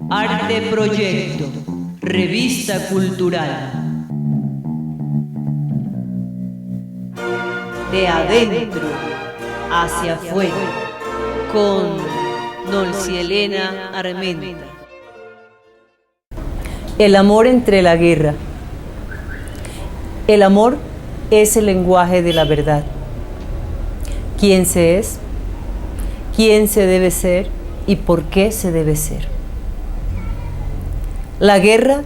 Arte Proyecto, revista cultural. De adentro hacia afuera, con Nolsi Elena Armenta. El amor entre la guerra. El amor es el lenguaje de la verdad. ¿Quién se es? ¿Quién se debe ser? ¿Y por qué se debe ser? La guerra,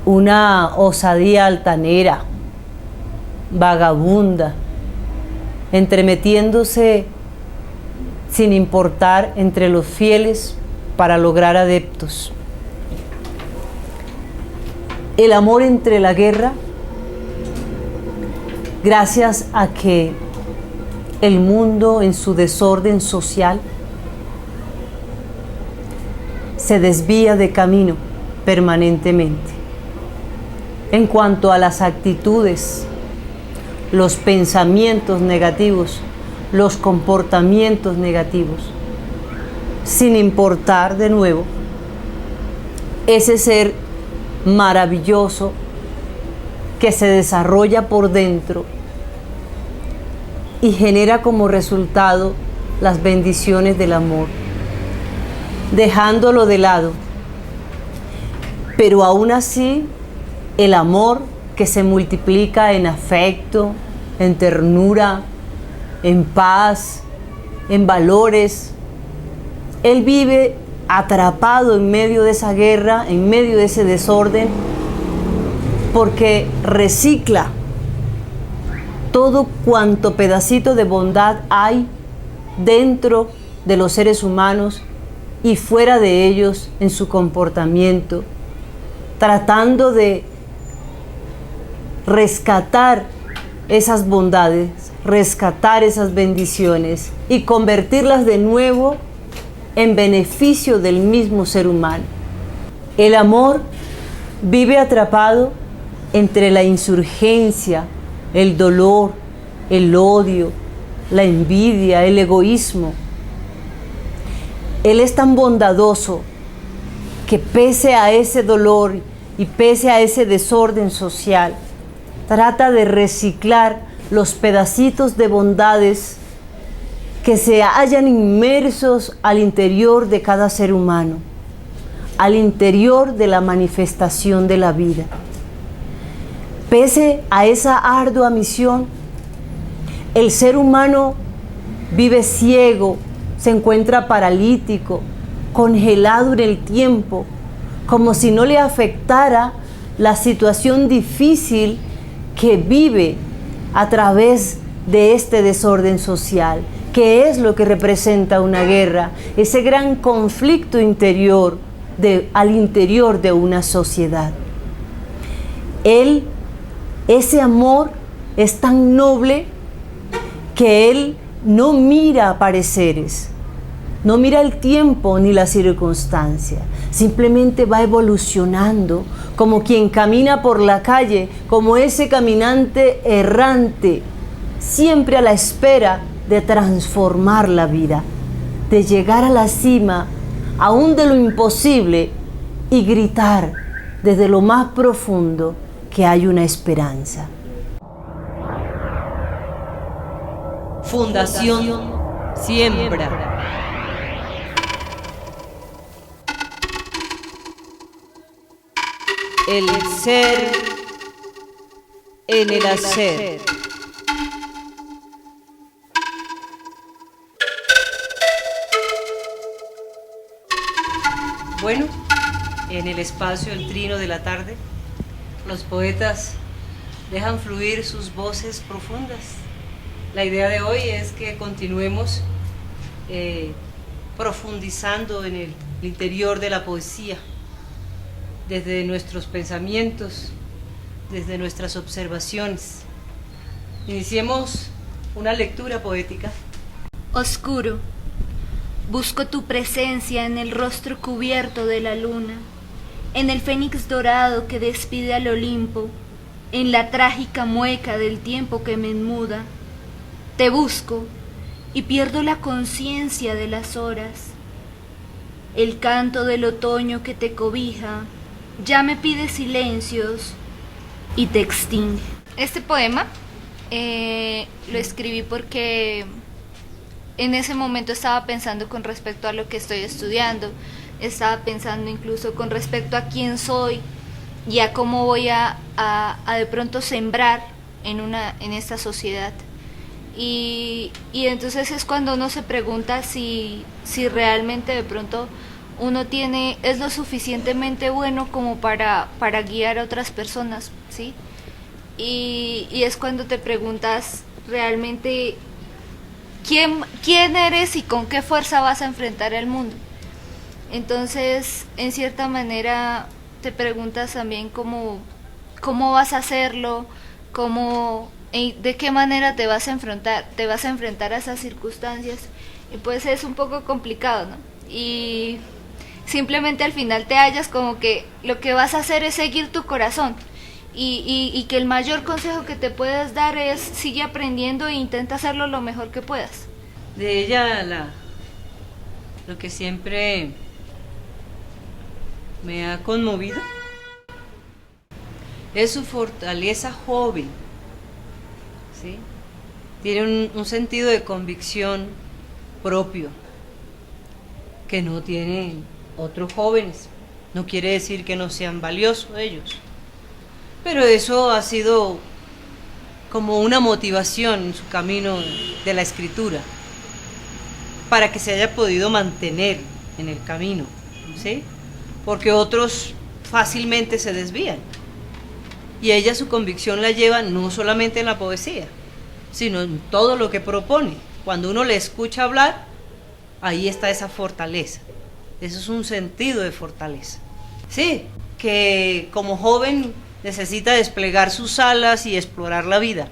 una osadía altanera, vagabunda, entremetiéndose sin importar entre los fieles para lograr adeptos. El amor entre la guerra, gracias a que el mundo en su desorden social se desvía de camino permanentemente. En cuanto a las actitudes, los pensamientos negativos, los comportamientos negativos, sin importar de nuevo ese ser maravilloso que se desarrolla por dentro y genera como resultado las bendiciones del amor, dejándolo de lado. Pero aún así, el amor que se multiplica en afecto, en ternura, en paz, en valores, él vive atrapado en medio de esa guerra, en medio de ese desorden, porque recicla todo cuanto pedacito de bondad hay dentro de los seres humanos y fuera de ellos en su comportamiento, tratando de rescatar esas bondades, rescatar esas bendiciones y convertirlas de nuevo en beneficio del mismo ser humano. El amor vive atrapado entre la insurgencia, el dolor, el odio, la envidia, el egoísmo. Él es tan bondadoso que pese a ese dolor y pese a ese desorden social, trata de reciclar los pedacitos de bondades que se hallan inmersos al interior de cada ser humano, al interior de la manifestación de la vida. Pese a esa ardua misión, el ser humano vive ciego, se encuentra paralítico, congelado en el tiempo, como si no le afectara la situación difícil que vive a través de este desorden social, que es lo que representa una guerra, ese gran conflicto interior al interior de una sociedad. Ese amor es tan noble que él no mira pareceres, no mira el tiempo ni la circunstancia, simplemente va evolucionando como quien camina por la calle, como ese caminante errante, siempre a la espera de transformar la vida, de llegar a la cima, aún de lo imposible, y gritar desde lo más profundo que hay una esperanza. Fundación Siembra. El ser en el hacer. Bueno, en el espacio El Trino de la Tarde, los poetas dejan fluir sus voces profundas. La idea de hoy es que continuemos profundizando en el interior de la poesía, desde nuestros pensamientos, desde nuestras observaciones. Iniciemos una lectura poética. Oscuro, busco tu presencia en el rostro cubierto de la luna, en el fénix dorado que despide al Olimpo, en la trágica mueca del tiempo que me enmuda. Te busco y pierdo la conciencia de las horas. el canto del otoño que te cobija, ya me pide silencios y te extingue. Este poema lo escribí porque en ese momento estaba pensando con respecto a lo que estoy estudiando, estaba pensando incluso con respecto a quién soy y a cómo voy a de pronto sembrar en esta sociedad. Y entonces es cuando uno se pregunta si realmente de pronto uno es lo suficientemente bueno como para guiar a otras personas, ¿sí? Y es cuando te preguntas realmente quién eres y con qué fuerza vas a enfrentar el mundo. Entonces, en cierta manera, te preguntas también cómo vas a hacerlo, de qué manera te vas a enfrentar a esas circunstancias. Y pues es un poco complicado, ¿no? Y simplemente al final te hallas como que lo que vas a hacer es seguir tu corazón. Y que el mayor consejo que te puedes dar es sigue aprendiendo e intenta hacerlo lo mejor que puedas. De ella lo que siempre me ha conmovido es su fortaleza joven, ¿sí? Tiene un sentido de convicción propio que no tienen otros jóvenes. No quiere decir que no sean valiosos ellos, pero eso ha sido como una motivación en su camino de la escritura para que se haya podido mantener en el camino, ¿sí? Porque otros fácilmente se desvían y ella su convicción la lleva no solamente en la poesía, sino en todo lo que propone. Cuando uno le escucha hablar, ahí está esa fortaleza. Eso es un sentido de fortaleza. Sí, que como joven necesita desplegar sus alas y explorar la vida.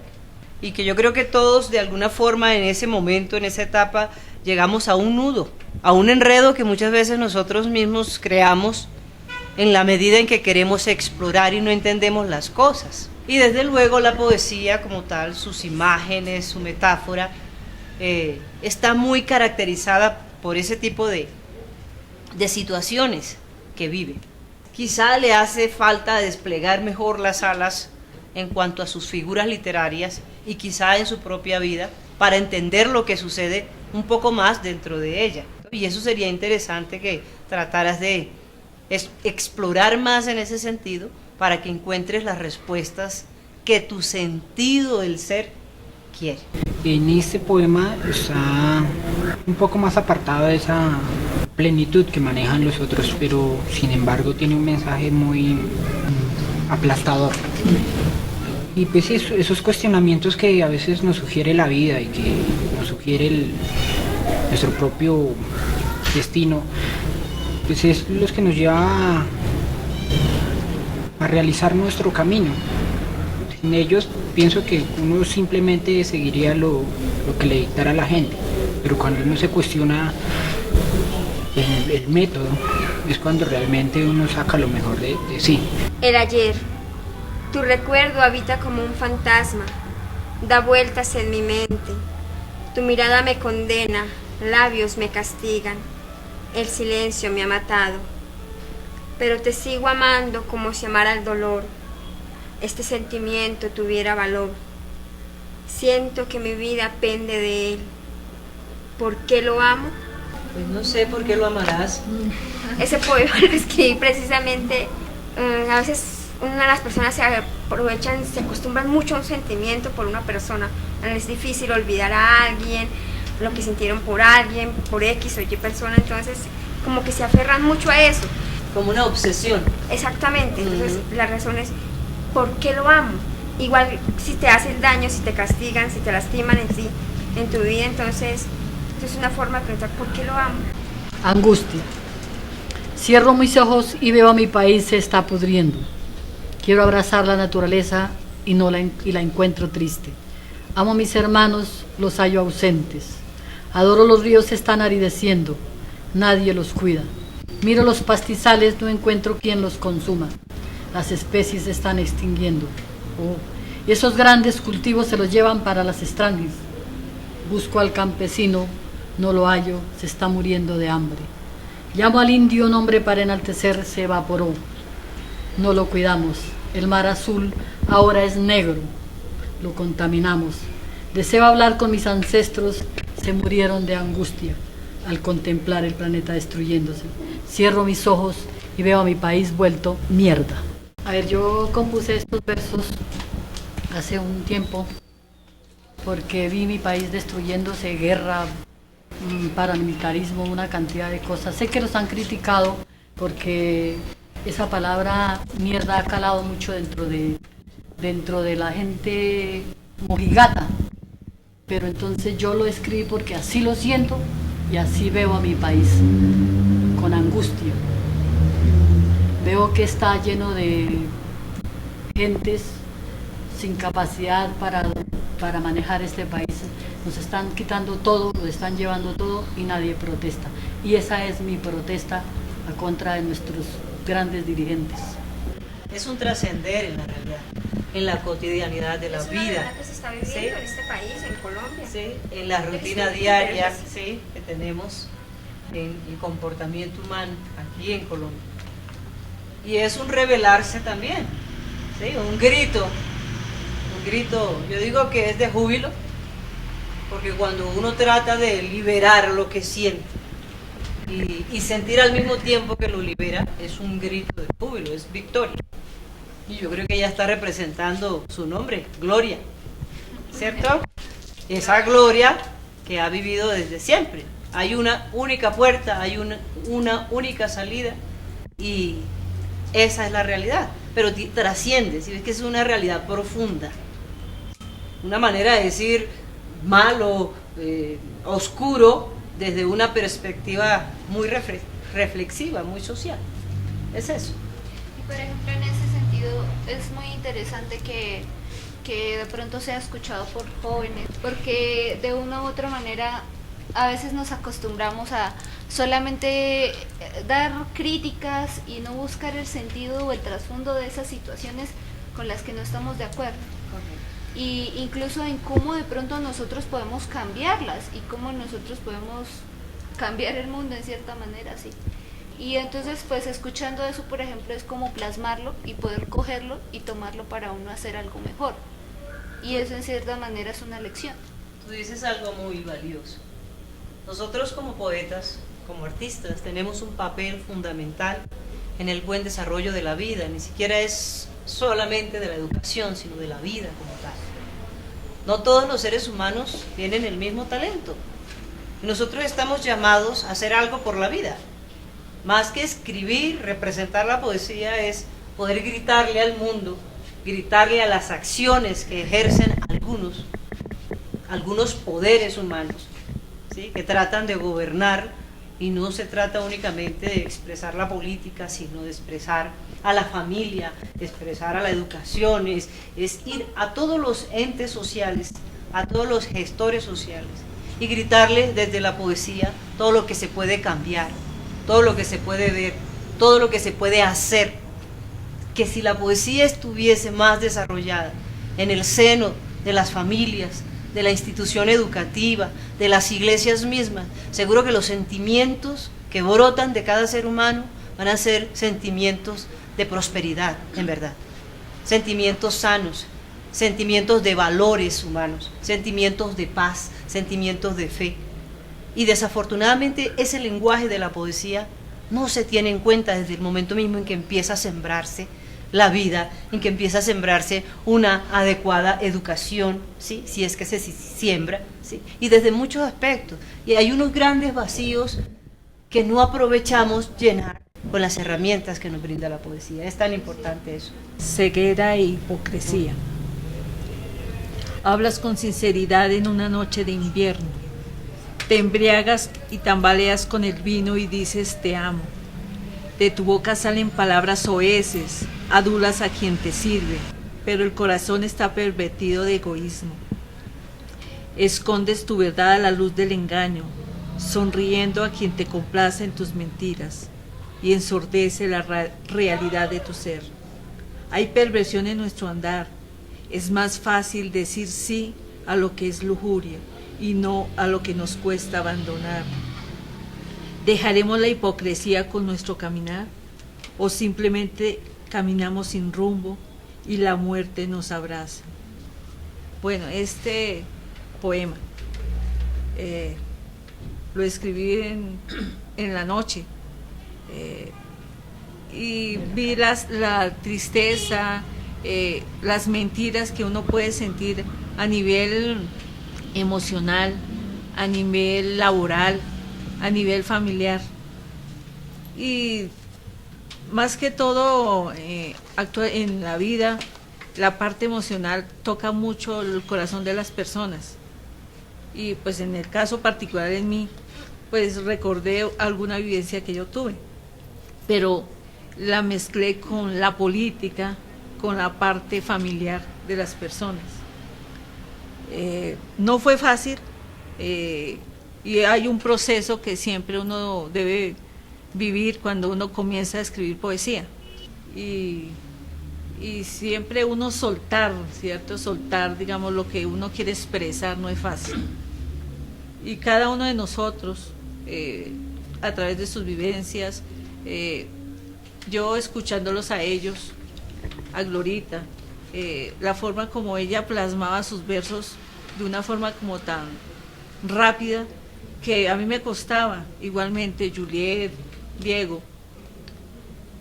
Y que yo creo que todos de alguna forma en ese momento, en esa etapa, llegamos a un nudo, a un enredo que muchas veces nosotros mismos creamos en la medida en que queremos explorar y no entendemos las cosas. Y desde luego la poesía como tal, sus imágenes, su metáfora, está muy caracterizada por ese tipo de situaciones que vive. Quizá le hace falta desplegar mejor las alas en cuanto a sus figuras literarias y quizá en su propia vida para entender lo que sucede un poco más dentro de ella. Y eso sería interesante que trataras de explorar más en ese sentido para que encuentres las respuestas que tu sentido del ser quiere. En este poema está un poco más apartado de esa plenitud que manejan los otros, pero sin embargo tiene un mensaje muy aplastador. Y pues esos cuestionamientos que a veces nos sugiere la vida y que nos sugiere nuestro propio destino, pues es los que nos lleva a realizar nuestro camino. Sin ellos pienso que uno simplemente seguiría lo que le dictara la gente, pero cuando uno se cuestiona el método es cuando realmente uno saca lo mejor de sí. El ayer, tu recuerdo habita como un fantasma, da vueltas en mi mente, tu mirada me condena, labios me castigan, el silencio me ha matado, pero te sigo amando como si amara el dolor. Este sentimiento tuviera valor. Siento que mi vida pende de él. ¿Por qué lo amo? Pues no sé por qué lo amarás. Ese poema lo escribí precisamente. A veces una de las personas se aprovechan, se acostumbran mucho a un sentimiento por una persona. Es difícil olvidar a alguien, lo que sintieron por alguien, por X o Y persona. Entonces, como que se aferran mucho a eso. Como una obsesión. Exactamente. Entonces, la razón es ¿por qué lo amo? Igual si te hacen daño, si te castigan, si te lastiman en tu vida, entonces es una forma de preguntar ¿por qué lo amo? Angustia. Cierro mis ojos y veo a mi país se está pudriendo. Quiero abrazar la naturaleza y la encuentro triste. Amo a mis hermanos, los hallo ausentes. Adoro los ríos, se están arideciendo. Nadie los cuida. Miro los pastizales, no encuentro quien los consuma. Las especies se están extinguiendo. Y esos grandes cultivos se los llevan para las extranjas. Busco al campesino, no lo hallo, se está muriendo de hambre. Llamo al indio, nombre para enaltecer, se evaporó. No lo cuidamos. El mar azul ahora es negro. Lo contaminamos. Deseo hablar con mis ancestros, se murieron de angustia al contemplar el planeta destruyéndose. Cierro mis ojos y veo a mi país vuelto mierda. A ver, yo compuse estos versos hace un tiempo porque vi mi país destruyéndose, guerra, paramilitarismo, una cantidad de cosas. Sé que los han criticado porque esa palabra mierda ha calado mucho dentro de la gente mojigata, pero entonces yo lo escribí porque así lo siento y así veo a mi país, con angustia. Veo que está lleno de gentes sin capacidad para manejar este país. Nos están quitando todo, nos están llevando todo y nadie protesta. Y esa es mi protesta a contra de nuestros grandes dirigentes. Es un trascender en la realidad, en la cotidianidad de la Es una vida. realidad que se está viviendo ¿sí? en este país, en Colombia. ¿sí? En la rutina diaria ¿sí? que tenemos en el comportamiento humano aquí en Colombia. Y es un rebelarse también, ¿sí? un grito, yo digo que es de júbilo, porque cuando uno trata de liberar lo que siente y sentir al mismo tiempo que lo libera, es un grito de júbilo, es victoria. Y yo creo que ella está representando su nombre, Gloria, ¿cierto? Esa Gloria que ha vivido desde siempre. Hay una única puerta, hay una única salida y esa es la realidad. Pero trasciende, ¿sí? Es que es una realidad profunda. Una manera de decir malo, oscuro, desde una perspectiva muy reflexiva, muy social. Es eso. Y por ejemplo, en ese sentido, es muy interesante que de pronto sea escuchado por jóvenes, porque de una u otra manera a veces nos acostumbramos a solamente dar críticas y no buscar el sentido o el trasfondo de esas situaciones con las que no estamos de acuerdo. Y incluso en cómo de pronto nosotros podemos cambiarlas y cómo nosotros podemos cambiar el mundo en cierta manera, sí. Y entonces pues escuchando eso, por ejemplo, es como plasmarlo y poder cogerlo y tomarlo para uno hacer algo mejor. Y eso en cierta manera es una lección. Tú dices algo muy valioso. Nosotros como poetas, como artistas, tenemos un papel fundamental en el buen desarrollo de la vida. Ni siquiera es solamente de la educación, sino de la vida como tal. No todos los seres humanos tienen el mismo talento. Y nosotros estamos llamados a hacer algo por la vida. Más que escribir, representar la poesía es poder gritarle al mundo, gritarle a las acciones que ejercen algunos poderes humanos, ¿sí? Que tratan de gobernar, y no se trata únicamente de expresar la política, sino de expresar a la familia, de expresar a la educación, es ir a todos los entes sociales, a todos los gestores sociales, y gritarle desde la poesía todo lo que se puede cambiar, todo lo que se puede ver, todo lo que se puede hacer. Que si la poesía estuviese más desarrollada en el seno de las familias, de la institución educativa, de las iglesias mismas, seguro que los sentimientos que brotan de cada ser humano van a ser sentimientos de prosperidad, en verdad. Sentimientos sanos, sentimientos de valores humanos, sentimientos de paz, sentimientos de fe. Y desafortunadamente ese lenguaje de la poesía no se tiene en cuenta desde el momento mismo en que empieza a sembrarse la vida, en que empieza a sembrarse una adecuada educación, ¿sí? Si es que se siembra, ¿sí? Y desde muchos aspectos. Y hay unos grandes vacíos que no aprovechamos llenar con las herramientas que nos brinda la poesía. Es tan importante eso. Ceguera e hipocresía. Hablas con sinceridad en una noche de invierno. Te embriagas y tambaleas con el vino y dices te amo. De tu boca salen palabras soeces, adulas a quien te sirve, pero el corazón está pervertido de egoísmo. Escondes tu verdad a la luz del engaño, sonriendo a quien te complace en tus mentiras y ensordece la realidad de tu ser. Hay perversión en nuestro andar. Es más fácil decir sí a lo que es lujuria y no a lo que nos cuesta abandonar. ¿Dejaremos la hipocresía con nuestro caminar? ¿O simplemente caminamos sin rumbo y la muerte nos abraza? Bueno, este poema lo escribí en la noche y vi la tristeza, las mentiras que uno puede sentir a nivel emocional, a nivel laboral, a nivel familiar. Y más que todo, en la vida, la parte emocional toca mucho el corazón de las personas. Y pues en el caso particular en mí, pues recordé alguna vivencia que yo tuve, pero la mezclé con la política, con la parte familiar de las personas. No fue fácil, y hay un proceso que siempre uno debe vivir cuando uno comienza a escribir poesía. Y siempre uno soltar, ¿cierto? Soltar, digamos, lo que uno quiere expresar no es fácil. Y cada uno de nosotros, a través de sus vivencias, yo escuchándolos a ellos, a Glorita, la forma como ella plasmaba sus versos de una forma como tan rápida, que a mí me costaba, igualmente Juliet, Diego,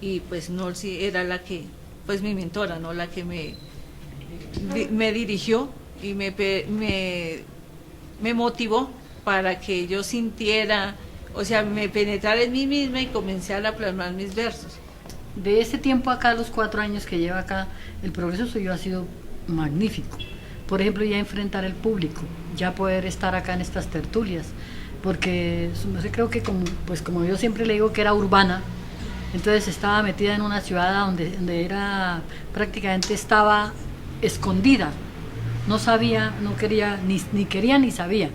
y pues Nolsi era la que, pues mi mentora, ¿no? La que me dirigió y me motivó para que yo sintiera, o sea, me penetrara en mí misma y comenzara a plasmar mis versos. De ese tiempo acá, los 4 años que lleva acá, el progreso suyo ha sido magnífico. Por ejemplo, ya enfrentar el público, ya poder estar acá en estas tertulias, porque no sé, creo que como yo siempre le digo que era urbana, entonces estaba metida en una ciudad donde era, prácticamente estaba escondida, no sabía, no quería, ni quería ni sabía.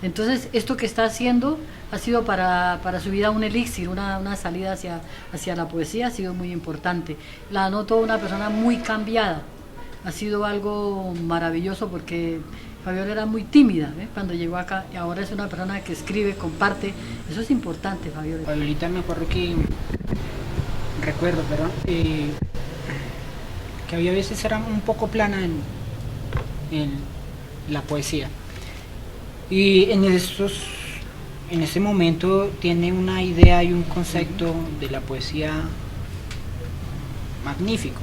Entonces esto que está haciendo ha sido para su vida un elixir, una salida hacia la poesía, ha sido muy importante. La noto una persona muy cambiada, ha sido algo maravilloso porque Fabiola era muy tímida, ¿eh? Cuando llegó acá, y ahora es una persona que escribe, comparte, eso es importante, Fabiola. Fabiolita, me acuerdo que, recuerdo, perdón, que había veces era un poco plana en la poesía. Y en ese momento tiene una idea y un concepto de la poesía magnífico.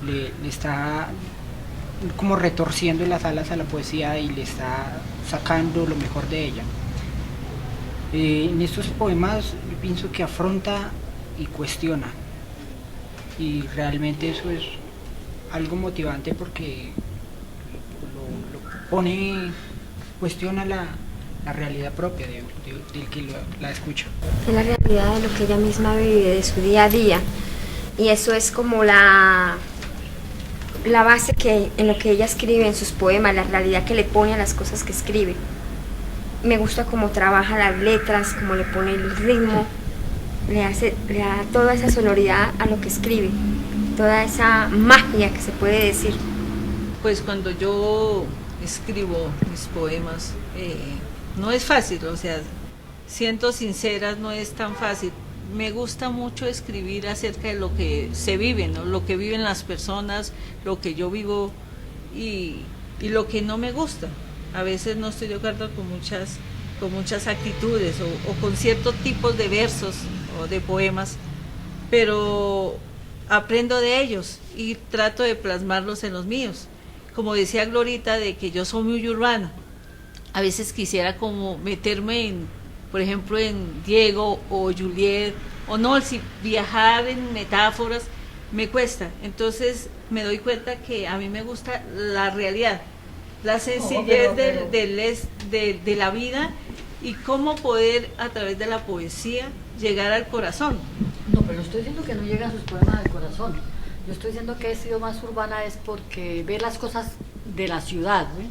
Le está como retorciendo las alas a la poesía y le está sacando lo mejor de ella. En estos poemas yo pienso que afronta y cuestiona, y realmente eso es algo motivante porque lo pone, cuestiona la realidad propia del que la escucha. Es la realidad de lo que ella misma vive, de su día a día, y eso es como la base que en lo que ella escribe en sus poemas, la realidad que le pone a las cosas que escribe. Me gusta cómo trabaja las letras, cómo le pone el ritmo, le da toda esa sonoridad a lo que escribe, toda esa magia que se puede decir. Pues cuando yo escribo mis poemas, no es fácil, o sea, siendo sinceras, no es tan fácil. Me gusta mucho escribir acerca de lo que se vive, ¿no? Lo que viven las personas, lo que yo vivo y lo que no me gusta. A veces no estoy de acuerdo con muchas actitudes o con ciertos tipos de versos o de poemas, pero aprendo de ellos y trato de plasmarlos en los míos. Como decía Glorita, de que yo soy muy urbana, a veces quisiera como meterme por ejemplo, en Diego o Juliet o Nolsi, viajar en metáforas me cuesta. Entonces me doy cuenta que a mí me gusta la realidad, la sencillez de la vida y cómo poder a través de la poesía llegar al corazón. No, pero estoy diciendo que no llegan sus poemas al corazón. Yo estoy diciendo que he sido más urbana es porque ve las cosas de la ciudad, ¿eh?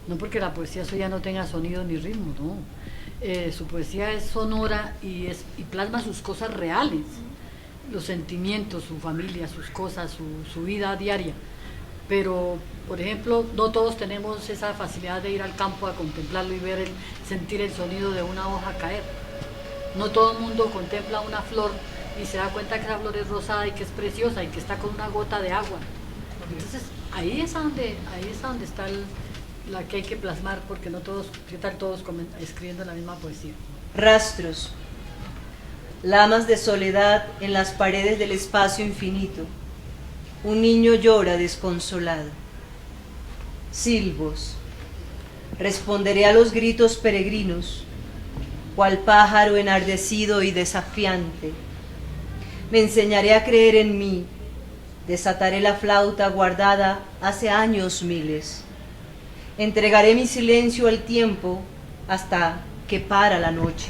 No porque la poesía suya no tenga sonido ni ritmo, no. Su poesía es sonora y plasma sus cosas reales, los sentimientos, su familia, sus cosas, su vida diaria. Pero, por ejemplo, no todos tenemos esa facilidad de ir al campo a contemplarlo y sentir el sonido de una hoja caer. No todo el mundo contempla una flor y se da cuenta que esa flor es rosada y que es preciosa y que está con una gota de agua. Entonces ahí es donde está la que hay que plasmar, porque no todos, ¿qué tal todos escribiendo la misma poesía? Rastros, lamas de soledad en las paredes del espacio infinito. Un niño llora desconsolado. Silbos, responderé a los gritos peregrinos, cual pájaro enardecido y desafiante. Me enseñaré a creer en mí, desataré la flauta guardada hace años miles. Entregaré mi silencio al tiempo hasta que para la noche.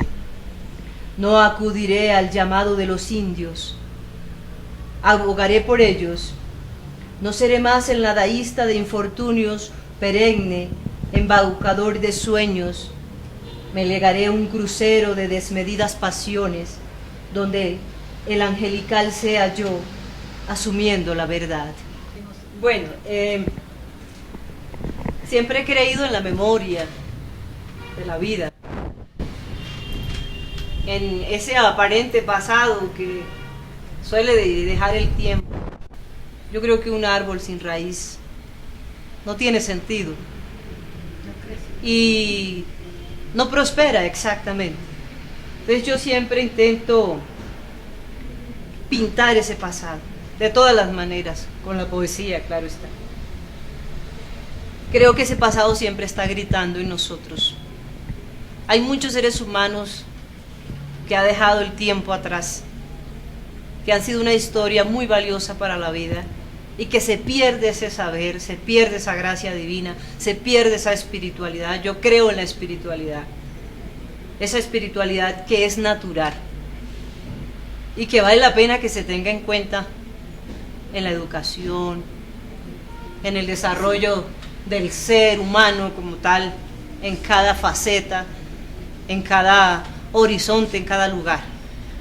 No acudiré al llamado de los indios. Abogaré por ellos. No seré más el nadaísta de infortunios, perenne, embaucador de sueños. Me legaré un crucero de desmedidas pasiones, donde el angelical sea yo, asumiendo la verdad. Bueno, siempre he creído en la memoria de la vida, en ese aparente pasado que suele dejar el tiempo. Yo creo que un árbol sin raíz no tiene sentido y no prospera exactamente. Entonces yo siempre intento pintar ese pasado, de todas las maneras, con la poesía, claro está. Creo que ese pasado siempre está gritando en nosotros. Hay muchos seres humanos que ha dejado el tiempo atrás, que han sido una historia muy valiosa para la vida y que se pierde ese saber, se pierde esa gracia divina, se pierde esa espiritualidad. Yo creo en la espiritualidad, esa espiritualidad que es natural y que vale la pena que se tenga en cuenta en la educación, en el desarrollo del ser humano como tal, en cada faceta, en cada horizonte, en cada lugar,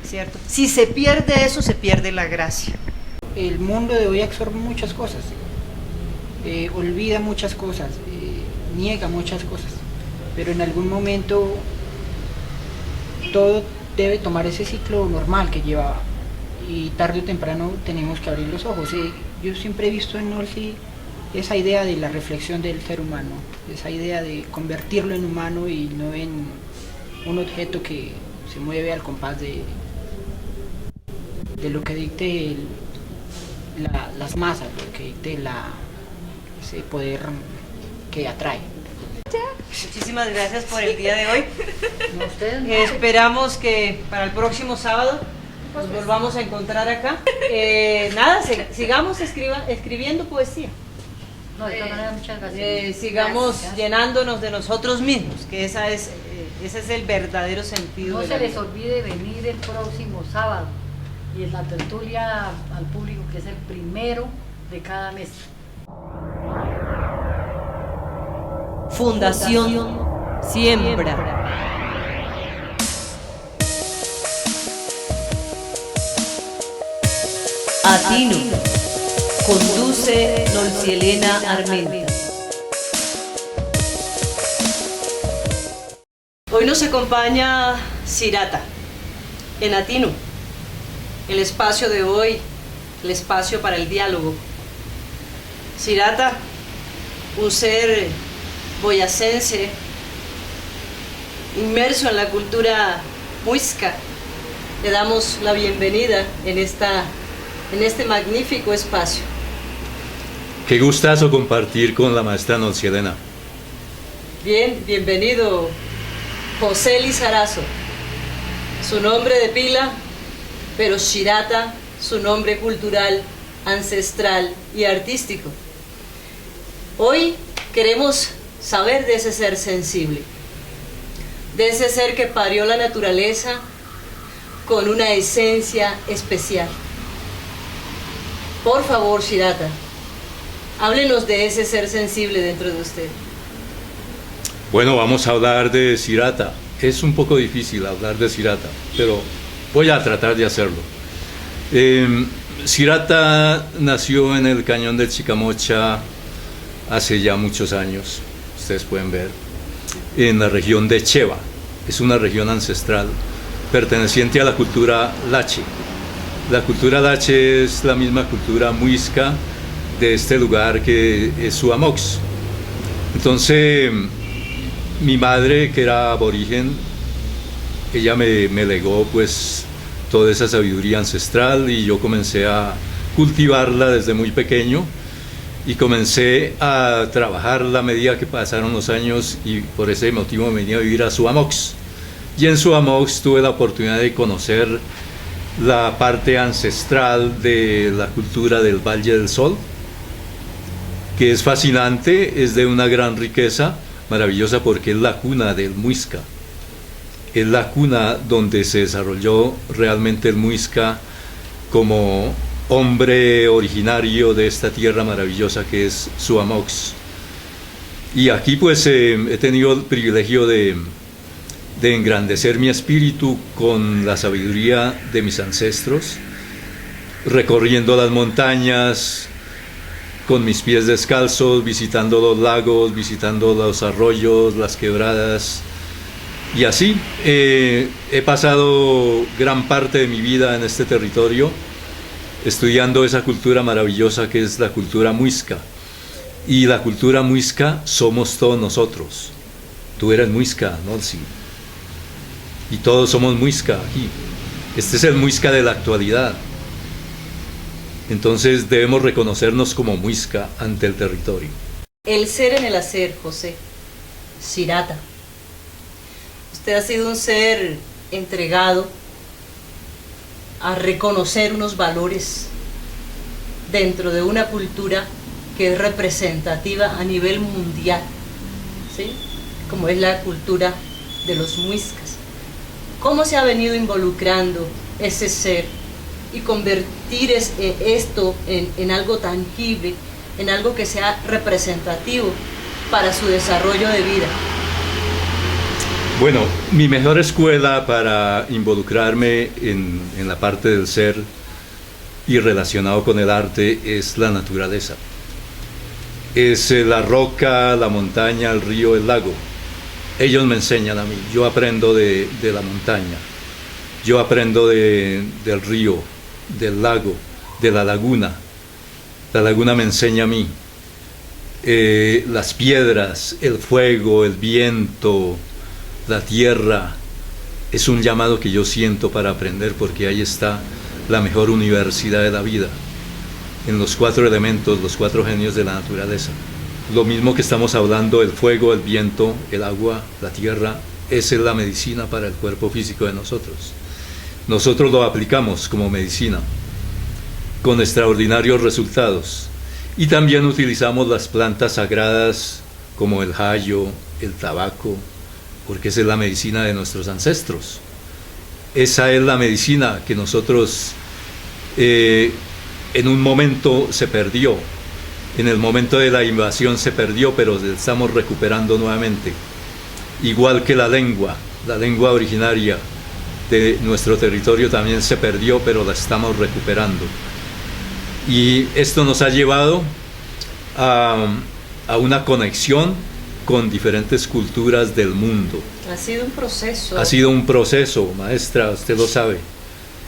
¿cierto? Si se pierde eso, se pierde la gracia. El mundo de hoy absorbe muchas cosas, olvida muchas cosas, niega muchas cosas, pero en algún momento todo debe tomar ese ciclo normal que llevaba y tarde o temprano tenemos que abrir los ojos. Yo siempre he visto en Orsi esa idea de la reflexión del ser humano, esa idea de convertirlo en humano y no en un objeto que se mueve al compás de lo que dicte las masas, lo que dicte ese poder que atrae. Muchísimas gracias por el día de hoy. No, ustedes no. Esperamos que para el próximo sábado nos volvamos a encontrar acá. Nada, sigamos escribiendo poesía. No, de todas maneras, muchas gracias. Sigamos Gracias. llenándonos de nosotros mismos, que ese es el verdadero sentido. No de se la les vida. olvide venir el próximo sábado y en la tertulia al público, que es el primero de cada mes. Fundación Siembra. Atino. Conduce Nolcielena Armenta. Hoy nos acompaña Cirata en Atino. El espacio de hoy, el espacio para el diálogo. Cirata, un ser boyacense, inmerso en la cultura muisca. Le damos la bienvenida en este magnífico espacio. Qué gustazo compartir con la maestra Nolcielena. Bien, bienvenido José Lizarazo. Su nombre de pila, pero Cirata, su nombre cultural, ancestral y artístico. Hoy queremos saber de ese ser sensible, de ese ser que parió la naturaleza con una esencia especial. Por favor, Cirata, háblenos de ese ser sensible dentro de usted. Bueno, vamos a hablar de Cirata. Es un poco difícil hablar de Cirata, pero voy a tratar de hacerlo. Cirata nació en el cañón del Chicamocha hace ya muchos años, ustedes pueden ver, en la región de Cheva. Es una región ancestral, perteneciente a la cultura Lache. La cultura Lache es la misma cultura muisca de este lugar que es Suamox. Entonces, mi madre, que era aborigen, ella me legó pues toda esa sabiduría ancestral y yo comencé a cultivarla desde muy pequeño y comencé a trabajarla a medida que pasaron los años y por ese motivo me vine a vivir a Suamox. Y en Suamox tuve la oportunidad de conocer la parte ancestral de la cultura del Valle del Sol, que es fascinante, es de una gran riqueza, maravillosa porque es la cuna del muisca. Es la cuna donde se desarrolló realmente el muisca como hombre originario de esta tierra maravillosa que es Suamox. Y aquí pues he tenido el privilegio de engrandecer mi espíritu con la sabiduría de mis ancestros, recorriendo las montañas con mis pies descalzos, visitando los lagos, visitando los arroyos, las quebradas. Y así he pasado gran parte de mi vida en este territorio estudiando esa cultura maravillosa que es la cultura muisca. Y la cultura muisca somos todos nosotros. Tú eres muisca, Nolsi. Y todos somos muisca aquí. Este es el muisca de la actualidad. Entonces debemos reconocernos como muisca ante el territorio. El ser en el hacer, José. Sirata. Usted ha sido un ser entregado a reconocer unos valores dentro de una cultura que es representativa a nivel mundial, ¿sí? Como es la cultura de los muiscas. ¿Cómo se ha venido involucrando ese ser y convertir esto en algo tangible, en algo que sea representativo para su desarrollo de vida? Bueno, mi mejor escuela para involucrarme en la parte del ser y relacionado con el arte es la naturaleza. Es la roca, la montaña, el río, el lago. Ellos me enseñan a mí, yo aprendo de la montaña, yo aprendo del río, del lago, de la laguna. La laguna me enseña a mí. Las piedras, el fuego, el viento, la tierra, es un llamado que yo siento para aprender porque ahí está la mejor universidad de la vida, en los 4 elementos, los 4 genios de la naturaleza. Lo mismo que estamos hablando, el fuego, el viento, el agua, la tierra, esa es la medicina para el cuerpo físico de nosotros. Nosotros lo aplicamos como medicina, con extraordinarios resultados. Y también utilizamos las plantas sagradas como el jayo, el tabaco, porque esa es la medicina de nuestros ancestros. Esa es la medicina que nosotros en un momento se perdió. En el momento de la invasión se perdió, pero estamos recuperando nuevamente. Igual que la lengua originaria de nuestro territorio también se perdió, pero la estamos recuperando. Y esto nos ha llevado a una conexión con diferentes culturas del mundo. Ha sido un proceso. Ha sido un proceso, maestra, usted lo sabe.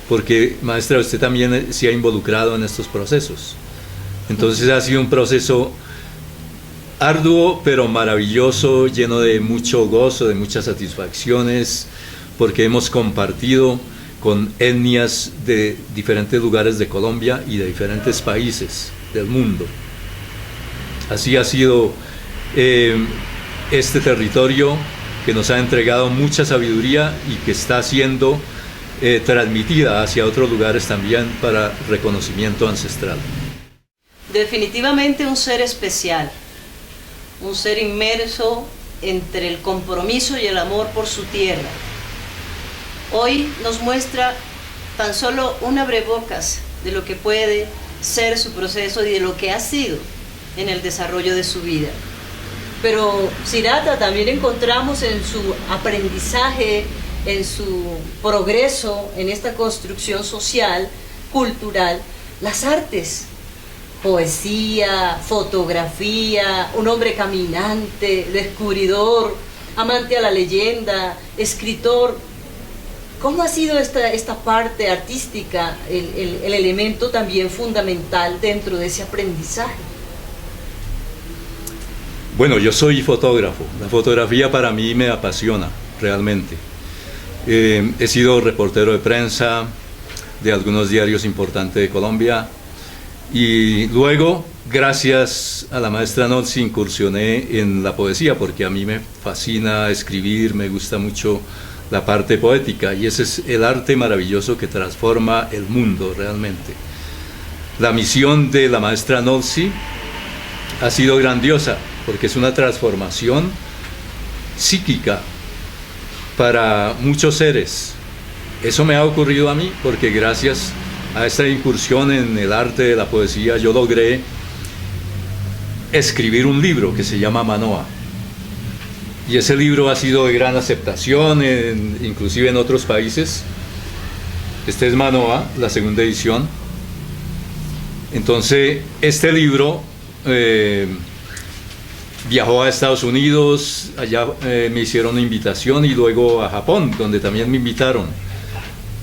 Porque, maestra, usted también se ha involucrado en estos procesos. Entonces ha sido un proceso arduo, pero maravilloso, lleno de mucho gozo, de muchas satisfacciones, porque hemos compartido con etnias de diferentes lugares de Colombia y de diferentes países del mundo. Así ha sido este territorio que nos ha entregado mucha sabiduría y que está siendo transmitida hacia otros lugares también para reconocimiento ancestral. Definitivamente un ser especial, un ser inmerso entre el compromiso y el amor por su tierra. Hoy nos muestra tan solo un abrebocas de lo que puede ser su proceso y de lo que ha sido en el desarrollo de su vida. Pero Sirata también encontramos en su aprendizaje, en su progreso, en esta construcción social, cultural, las artes. Poesía, fotografía, un hombre caminante, descubridor, amante a la leyenda, escritor. ¿Cómo ha sido esta parte artística, el elemento también fundamental dentro de ese aprendizaje? Bueno, yo soy fotógrafo. La fotografía para mí me apasiona, realmente. He sido reportero de prensa de algunos diarios importantes de Colombia y luego, gracias a la maestra Nolsi, incursioné en la poesía porque a mí me fascina escribir, me gusta mucho la parte poética y ese es el arte maravilloso que transforma el mundo realmente. La misión de la maestra Nolsi ha sido grandiosa porque es una transformación psíquica para muchos seres. Eso me ha ocurrido a mí porque gracias a esta incursión en el arte de la poesía yo logré escribir un libro que se llama Manoa. Y ese libro ha sido de gran aceptación, inclusive en otros países. Este es Manoa, la segunda edición. Entonces, este libro viajó a Estados Unidos, allá me hicieron una invitación y luego a Japón, donde también me invitaron.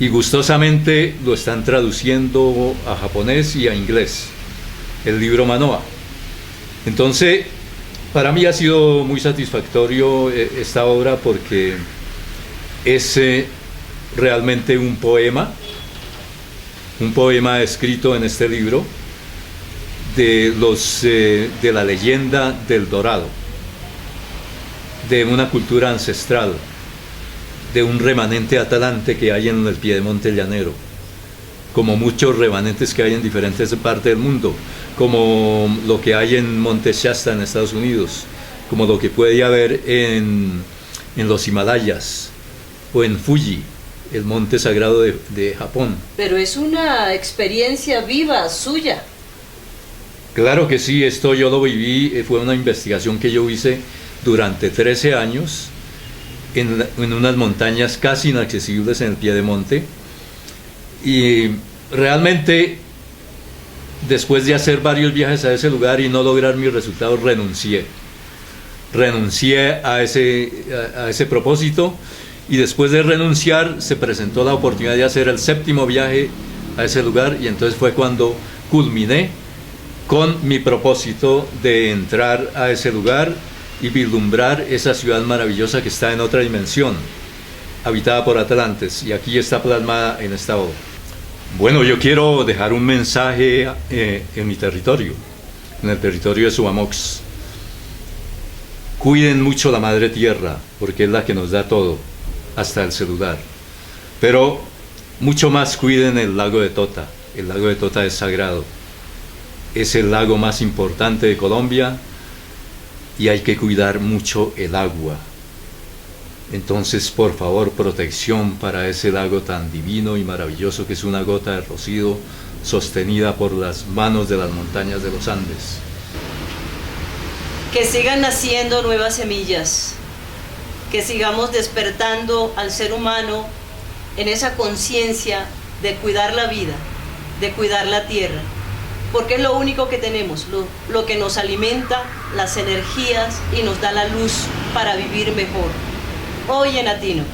Y gustosamente lo están traduciendo a japonés y a inglés, el libro Manoa. Entonces, para mí ha sido muy satisfactorio esta obra porque es realmente un poema escrito en este libro de la leyenda del Dorado, de una cultura ancestral, de un remanente atlante que hay en el piedemonte llanero, como muchos remanentes que hay en diferentes partes del mundo, como lo que hay en Monte Shasta en Estados Unidos, como lo que puede haber en los Himalayas o en Fuji, el monte sagrado de Japón. Pero es una experiencia viva suya. Claro que sí, esto yo lo viví, fue una investigación que yo hice durante 13 años en unas montañas casi inaccesibles en el piedemonte y realmente después de hacer varios viajes a ese lugar y no lograr mis resultados renuncié a ese propósito y después de renunciar se presentó la oportunidad de hacer el 7º viaje a ese lugar y entonces fue cuando culminé con mi propósito de entrar a ese lugar y vislumbrar esa ciudad maravillosa que está en otra dimensión, habitada por atlantes, y aquí está plasmada en esta obra. Bueno, yo quiero dejar un mensaje en mi territorio, en el territorio de Subamox. Cuiden mucho la madre tierra, porque es la que nos da todo, hasta el celular. Pero mucho más cuiden el lago de Tota. El lago de Tota es sagrado. Es el lago más importante de Colombia y hay que cuidar mucho el agua. Entonces, por favor, protección para ese lago tan divino y maravilloso que es una gota de rocío sostenida por las manos de las montañas de los Andes. Que sigan naciendo nuevas semillas, que sigamos despertando al ser humano en esa conciencia de cuidar la vida, de cuidar la tierra, porque es lo único que tenemos, lo que nos alimenta, las energías y nos da la luz para vivir mejor. Hoy en Atino.